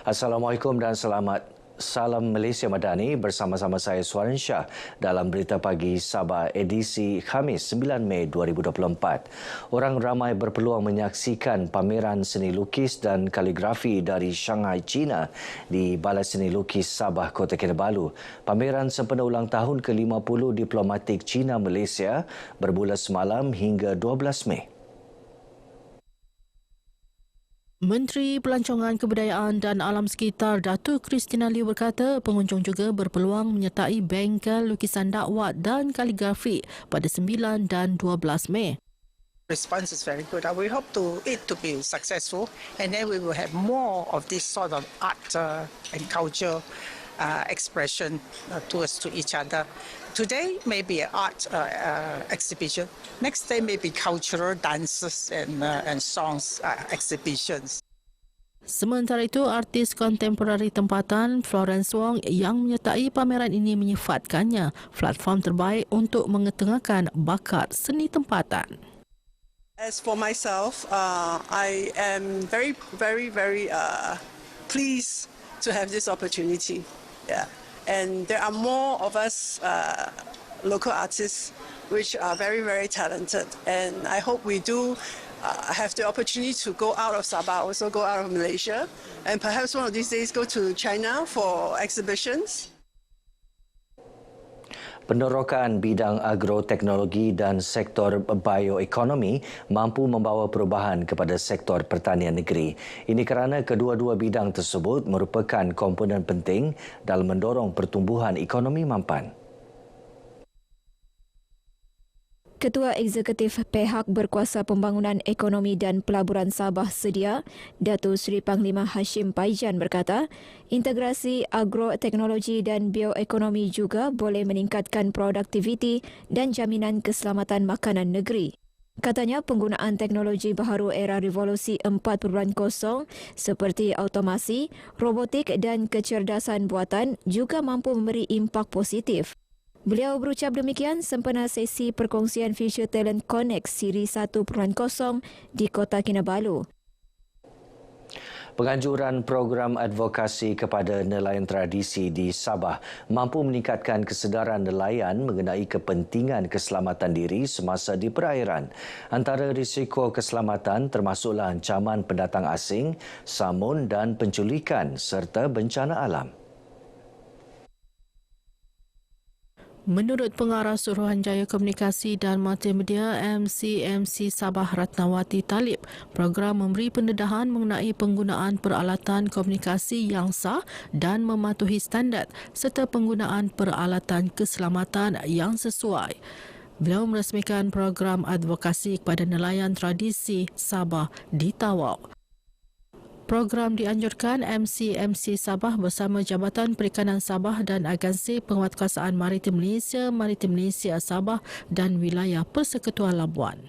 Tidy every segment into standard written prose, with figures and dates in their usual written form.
Assalamualaikum dan salam Malaysia Madani, bersama-sama saya Suaran Shah dalam Berita Pagi Sabah edisi Khamis 9 Mei 2024. Orang ramai berpeluang menyaksikan pameran seni lukis dan kaligrafi dari Shanghai, China di Balai Seni Lukis Sabah, Kota Kinabalu. Pameran sempena ulang tahun ke-50 diplomatik China-Malaysia bermula semalam hingga 12 Mei. Menteri Pelancongan Kebudayaan dan Alam Sekitar Datuk Christina Liew berkata pengunjung juga berpeluang menyertai bengkel lukisan dakwat dan kaligrafi pada 9 dan 12 Mei. Response is very good. We hope it to be successful, and then we will have more of this sort of art and culture expression towards to each other. Today maybe an art exhibition. Next day maybe cultural dances and songs exhibitions. Sementara itu, artis kontemporari tempatan Florence Wong yang menyertai pameran ini menyifatkannya platform terbaik untuk mengetengahkan bakat seni tempatan. As for myself, I am very pleased to have this opportunity. Yeah. And there are more of us local artists which are very talented. And I hope we do have the opportunity to go out of Sabah, also go out of Malaysia, and perhaps one of these days go to China for exhibitions. Penerokan bidang agroteknologi dan sektor bioekonomi mampu membawa perubahan kepada sektor pertanian negeri. Ini kerana kedua-dua bidang tersebut merupakan komponen penting dalam mendorong pertumbuhan ekonomi mampan. Ketua Eksekutif Pihak Berkuasa Pembangunan Ekonomi dan Pelaburan Sabah Sedia, Datuk Seri Panglima Hashim Paijan berkata, integrasi agroteknologi dan bioekonomi juga boleh meningkatkan produktiviti dan jaminan keselamatan makanan negeri. Katanya penggunaan teknologi baharu era revolusi 4.0 seperti automasi, robotik dan kecerdasan buatan juga mampu memberi impak positif. Beliau berucap demikian sempena sesi perkongsian Future Talent Connect Siri 1.0 di Kota Kinabalu. Penganjuran program advokasi kepada nelayan tradisi di Sabah mampu meningkatkan kesedaran nelayan mengenai kepentingan keselamatan diri semasa di perairan. Antara risiko keselamatan termasuklah ancaman pendatang asing, samun dan penculikan serta bencana alam. Menurut Pengarah Suruhanjaya Komunikasi dan Multimedia MCMC Sabah Ratnawati Talib, program memberi pendedahan mengenai penggunaan peralatan komunikasi yang sah dan mematuhi standard serta penggunaan peralatan keselamatan yang sesuai. Beliau merasmikan program advokasi kepada nelayan tradisi Sabah di Tawau. Program dianjurkan MCMC Sabah bersama Jabatan Perikanan Sabah dan Agensi Penguatkuasaan Maritim Malaysia Sabah dan Wilayah Persekutuan Labuan.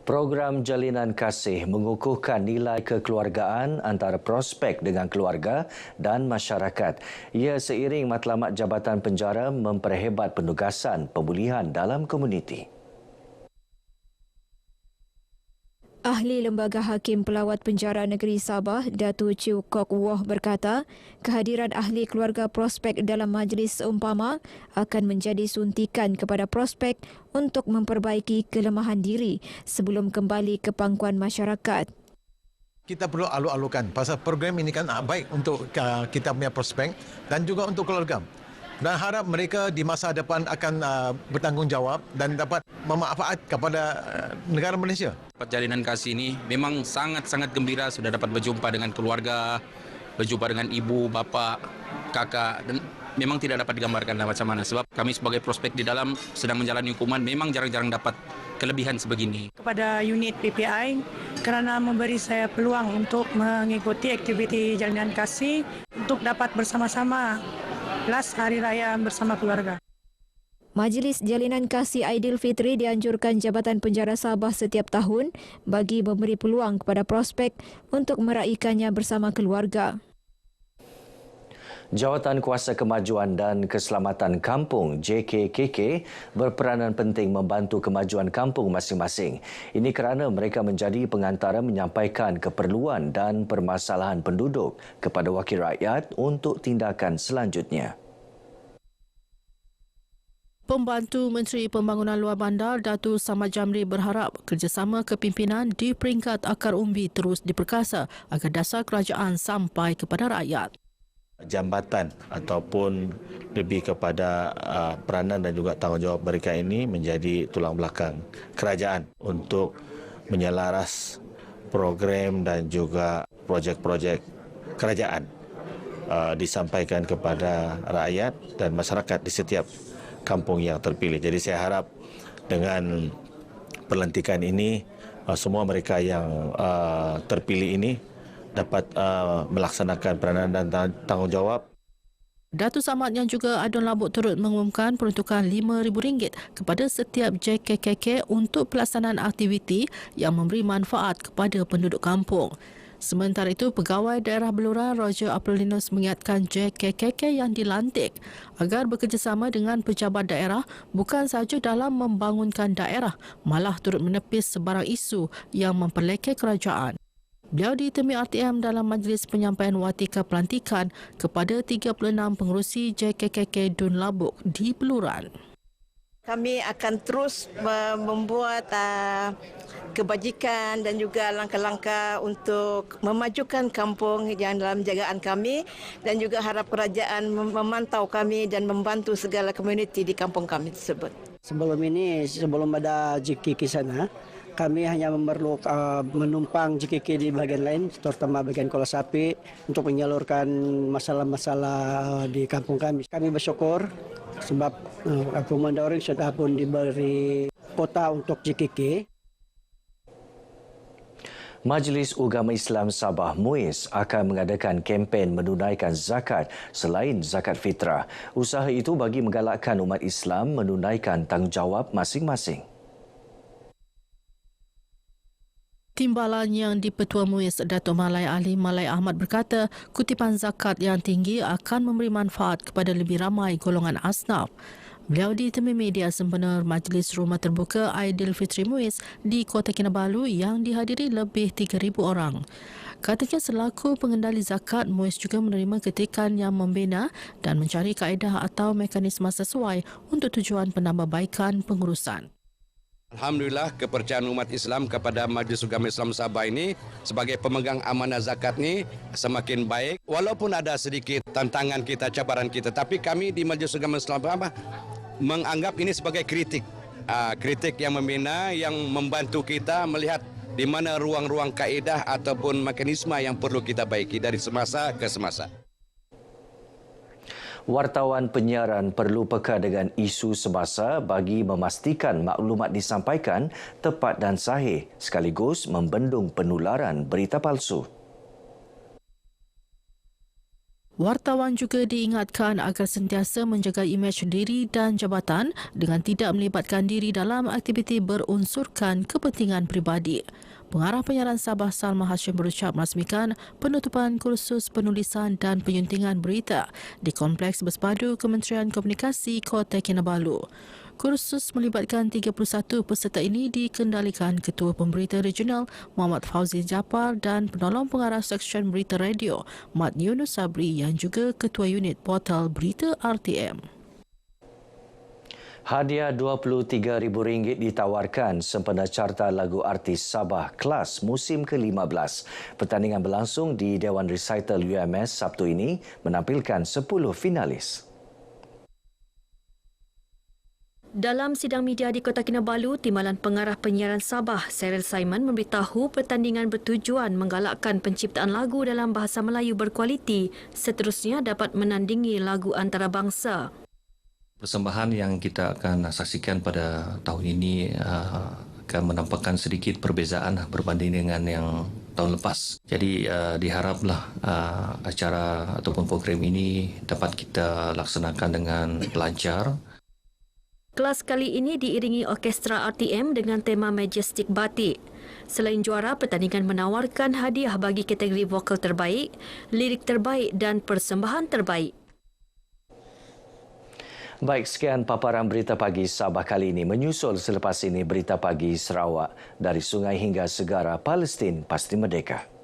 Program Jalinan Kasih mengukuhkan nilai kekeluargaan antara prospek dengan keluarga dan masyarakat. Ia seiring matlamat Jabatan Penjara memperhebat penugasan pemulihan dalam komuniti. Ahli Lembaga Hakim Pelawat Penjara Negeri Sabah, Datuk Chew Kok Woh berkata, kehadiran ahli keluarga prospek dalam majlis seumpama akan menjadi suntikan kepada prospek untuk memperbaiki kelemahan diri sebelum kembali ke pangkuan masyarakat. Kita perlu alu-alukan pasal program ini kan baik untuk kita punya prospek dan juga untuk keluarga. Dan harap mereka di masa depan akan bertanggungjawab dan dapat memanfaat kepada negara Malaysia. Jalinan kasih ini memang sangat-sangat gembira sudah dapat berjumpa dengan keluarga, berjumpa dengan ibu, bapa, kakak dan memang tidak dapat digambarkan macam mana sebab kami sebagai prospek di dalam sedang menjalani hukuman memang jarang-jarang dapat kelebihan sebegini. Kepada unit PPI kerana memberi saya peluang untuk mengikuti aktiviti jalinan kasih untuk dapat bersama-sama last hari raya bersama keluarga. Majlis Jalinan Kasih Aidilfitri dianjurkan Jabatan Penjara Sabah setiap tahun bagi memberi peluang kepada prospek untuk meraihkannya bersama keluarga. Jawatan Kuasa Kemajuan dan Keselamatan Kampung JKKK berperanan penting membantu kemajuan kampung masing-masing. Ini kerana mereka menjadi pengantara menyampaikan keperluan dan permasalahan penduduk kepada wakil rakyat untuk tindakan selanjutnya. Pembantu Menteri Pembangunan Luar Bandar Datuk Samad Jamri berharap kerjasama kepimpinan di peringkat akar umbi terus diperkasa agar dasar kerajaan sampai kepada rakyat. Jambatan ataupun lebih kepada peranan dan juga tanggungjawab mereka ini menjadi tulang belakang kerajaan untuk menyelaras program dan juga projek-projek kerajaan disampaikan kepada rakyat dan masyarakat di setiap kampung yang terpilih. Jadi saya harap dengan pelantikan ini semua mereka yang terpilih ini dapat melaksanakan peranan dan tanggungjawab. Datuk Samad yang juga Adun Labuk turut mengumumkan peruntukan RM5,000 kepada setiap JKKK untuk pelaksanaan aktiviti yang memberi manfaat kepada penduduk kampung. Sementara itu, Pegawai Daerah Beluran Roger Apolinus mengingatkan JKKK yang dilantik agar bekerjasama dengan pejabat daerah bukan sahaja dalam membangunkan daerah, malah turut menepis sebarang isu yang memperlekeh kerajaan. Beliau ditemui RTM dalam majlis penyampaian watika pelantikan kepada 36 pengerusi JKKK Dun Labuk di Beluran. Kami akan terus membuat kebajikan dan juga langkah-langkah untuk memajukan kampung yang dalam jagaan kami dan juga harap kerajaan memantau kami dan membantu segala komuniti di kampung kami tersebut. Sebelum ada JKK sana, kami hanya memerlukan menumpang JKK di bahagian lain, terutama bahagian Kuala Sapi, untuk menyalurkan masalah-masalah di kampung kami. Kami bersyukur sebab Kampung Mandarin sudah pun diberi kota untuk JKK. Majlis Ugama Islam Sabah MUIS akan mengadakan kempen menunaikan zakat selain zakat fitrah. Usaha itu bagi menggalakkan umat Islam menunaikan tanggungjawab masing-masing. Timbalan yang di-Petua MUIS Datuk Malai Ali Malai Ahmad berkata kutipan zakat yang tinggi akan memberi manfaat kepada lebih ramai golongan asnaf. Beliau ditemui media sempena Majlis Rumah Terbuka Aidilfitri MUIS di Kota Kinabalu yang dihadiri lebih 3,000 orang. Katanya selaku pengendali zakat, MUIS juga menerima kritikan yang membina dan mencari kaedah atau mekanisme sesuai untuk tujuan penambahbaikan pengurusan. Alhamdulillah, kepercayaan umat Islam kepada Majlis Ugama Islam Sabah ini sebagai pemegang amanah zakat ini semakin baik. Walaupun ada sedikit tantangan kita, cabaran kita, tapi kami di Majlis Ugama Islam Sabah menganggap ini sebagai kritik. Kritik yang membina, yang membantu kita melihat di mana ruang-ruang kaedah ataupun mekanisme yang perlu kita baiki dari semasa ke semasa. Wartawan penyiaran perlu peka dengan isu semasa bagi memastikan maklumat disampaikan tepat dan sahih sekaligus membendung penularan berita palsu. Wartawan juga diingatkan agar sentiasa menjaga imej diri dan jabatan dengan tidak melibatkan diri dalam aktiviti berunsurkan kepentingan peribadi. Pengarah penyiaran Sabah Salma Hashim berucap merasmikan penutupan kursus penulisan dan penyuntingan berita di Kompleks Bersepadu Kementerian Komunikasi Kota Kinabalu. Kursus melibatkan 31 peserta ini dikendalikan Ketua Pemberita Regional Muhammad Fauzi Japar dan Penolong Pengarah Seksyen Berita Radio Mat Yunus Sabri yang juga Ketua Unit Portal Berita RTM. Hadiah RM23,000 ditawarkan sempena carta lagu artis Sabah Kelas musim ke-15. Pertandingan berlangsung di Dewan Recital UMS Sabtu ini menampilkan 10 finalis. Dalam sidang media di Kota Kinabalu, Timbalan Pengarah Penyiaran Sabah, Cyril Simon memberitahu pertandingan bertujuan menggalakkan penciptaan lagu dalam bahasa Melayu berkualiti seterusnya dapat menandingi lagu antarabangsa. Persembahan yang kita akan saksikan pada tahun ini akan menampakkan sedikit perbezaan berbanding dengan yang tahun lepas. Jadi diharaplah acara ataupun program ini dapat kita laksanakan dengan lancar. Kelas kali ini diiringi orkestra RTM dengan tema Majestic Batik. Selain juara, pertandingan menawarkan hadiah bagi kategori vokal terbaik, lirik terbaik dan persembahan terbaik. Baik, sekian paparan berita pagi Sabah kali ini. Menyusul selepas ini berita pagi Sarawak. Dari sungai hingga segara, Palestin pasti merdeka.